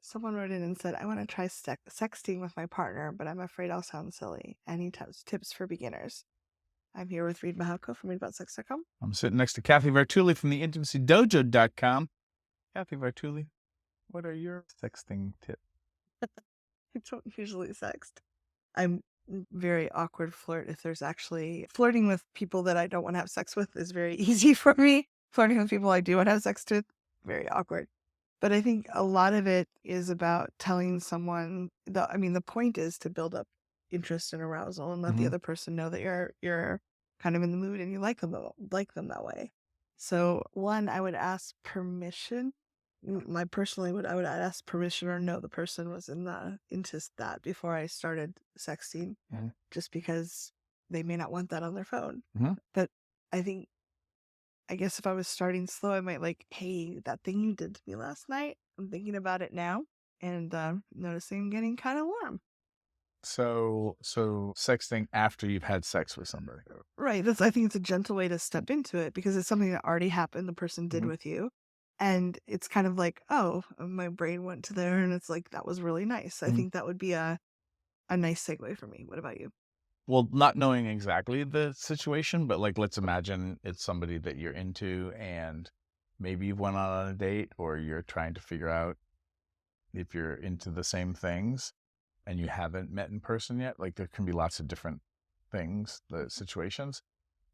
Someone wrote in and said, I want to try sexting with my partner, but I'm afraid I'll sound silly. Any tips for beginners? I'm here with Reid Mihalko from ReidAboutSex.com. I'm sitting next to Cathy Vartuli from TheIntimacyDojo.com. Cathy Vartuli, what are your sexting tips? I don't usually sext. I'm very awkward flirt. If there's actually flirting with people that I don't want to have sex with is very easy for me. Flirting with people I do want to have sex with, very awkward. But I think a lot of it is about telling someone the point is to build up interest and arousal and let the other person know that you're kind of in the mood and you like them that way. So one, I would ask permission. I would ask permission or know the person was into that before I started sexting, just because they may not want that on their phone. But I guess if I was starting slow, I might like, hey, that thing you did to me last night, I'm thinking about it now and noticing I'm getting kind of warm. So sexting after you've had sex with somebody. Right. I think it's a gentle way to step into it because it's something that already happened. The person did with you. And it's kind of like, oh, my brain went to there and it's like, that was really nice. I think that would be a nice segue for me. What about you? Well, not knowing exactly the situation, but like, let's imagine it's somebody that you're into and maybe you've went on a date or you're trying to figure out if you're into the same things and you haven't met in person yet. Like there can be lots of different things, the situations.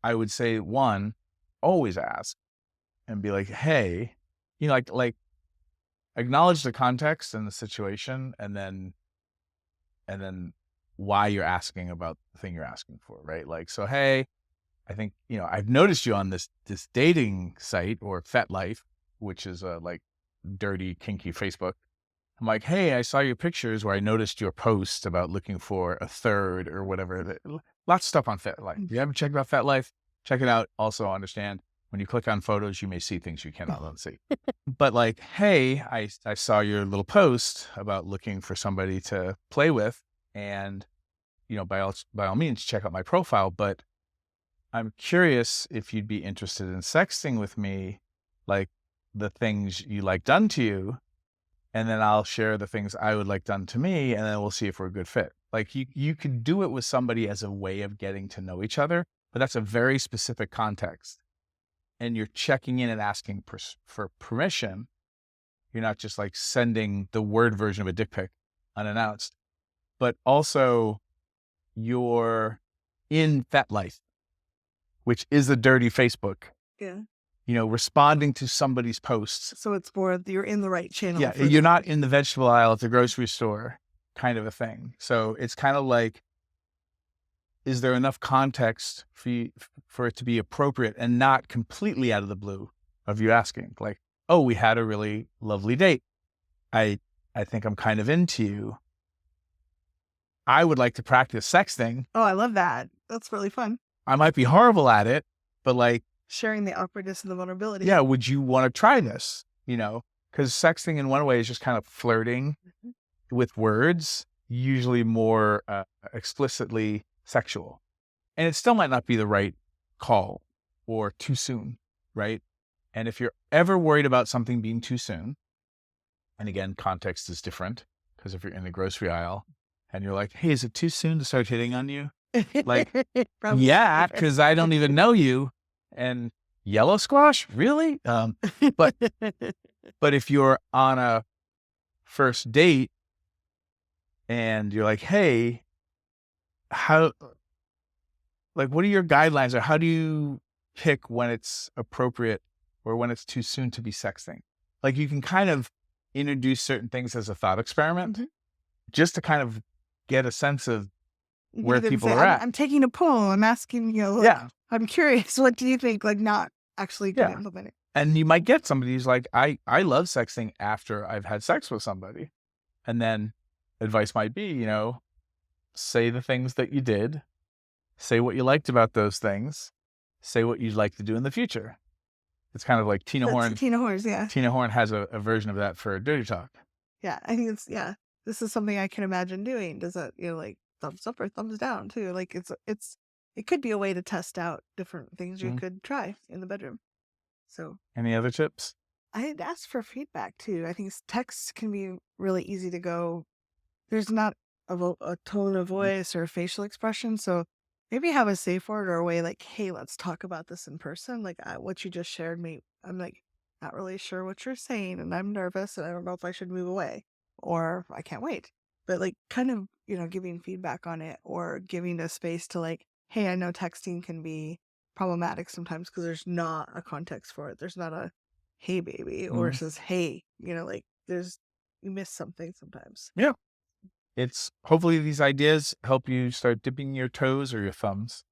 I would say one, always ask and be like, hey, like acknowledge the context and the situation and then why you're asking about the thing you're asking for, right? Like, so, hey, I think, I've noticed you on this dating site or FetLife, which is a like dirty, kinky Facebook. I'm like, hey, I saw your pictures where I noticed your post about looking for a third or whatever. Lots of stuff on FetLife. If you haven't checked out FetLife, check it out. Also understand when you click on photos, you may see things you cannot unsee. But like, hey, I saw your little post about looking for somebody to play with. And, by all means, check out my profile. But I'm curious if you'd be interested in sexting with me, like the things you like done to you. And then I'll share the things I would like done to me. And then we'll see if we're a good fit. Like you could do it with somebody as a way of getting to know each other, but that's a very specific context. And you're checking in and asking for permission. You're not just like sending the word version of a dick pic unannounced. But also you're in FetLife, which is a dirty Facebook. Yeah. Responding to somebody's posts. So it's more, you're in the right channel. Yeah, you're not in the vegetable aisle at the grocery store kind of a thing. So it's kind of like, is there enough context for it to be appropriate and not completely out of the blue of you asking? Like, oh, we had a really lovely date. I think I'm kind of into you. I would like to practice sexting. Oh, I love that. That's really fun. I might be horrible at it, but like sharing the awkwardness and the vulnerability. Yeah. Would you want to try this? Because sexting in one way is just kind of flirting with words, usually more explicitly sexual. And it still might not be the right call or too soon, right? And if you're ever worried about something being too soon, and again, context is different, because if you're in the grocery aisle and you're like, hey, is it too soon to start hitting on you? Like, yeah, because I don't even know you. And yellow squash, really? But if you're on a first date and you're like, hey, what are your guidelines, or how do you pick when it's appropriate or when it's too soon to be sexting? Like you can kind of introduce certain things as a thought experiment just to kind of get a sense of where people are at. I'm taking a poll. I'm asking you. I'm curious. What do you think? Like not actually going to implement it. And you might get somebody who's like, I love sexting after I've had sex with somebody. And then advice might be, say the things that you did, say what you liked about those things, say what you'd like to do in the future. It's kind of like Tina Horn. Tina Horn, yeah. Tina Horn has a version of that for Dirty Talk. Yeah, I think this is something I can imagine doing. Does it, like thumbs up or thumbs down too? Like it could be a way to test out different things you could try in the bedroom. So any other tips? I'd ask for feedback too. I think texts can be really easy to go. There's not a tone of Mhm. voice or facial expression, so maybe have a safe word or a way like, "Hey, let's talk about this in person." Like what you just shared me, I'm like not really sure what you're saying, and I'm nervous, and I don't know if I should move away or I can't wait. But like, kind of, giving feedback on it or giving a space to like, "Hey, I know texting can be problematic sometimes because there's not a context for it. There's not a hey baby or it Mhm. says hey, like there's you miss something sometimes." Yeah. It's hopefully these ideas help you start dipping your toes or your thumbs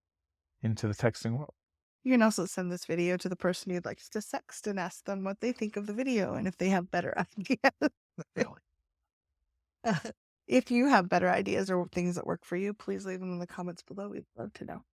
into the texting world. You can also send this video to the person you'd like to sext and ask them what they think of the video and if they have better ideas. Really. If you have better ideas or things that work for you, please leave them in the comments below. We'd love to know.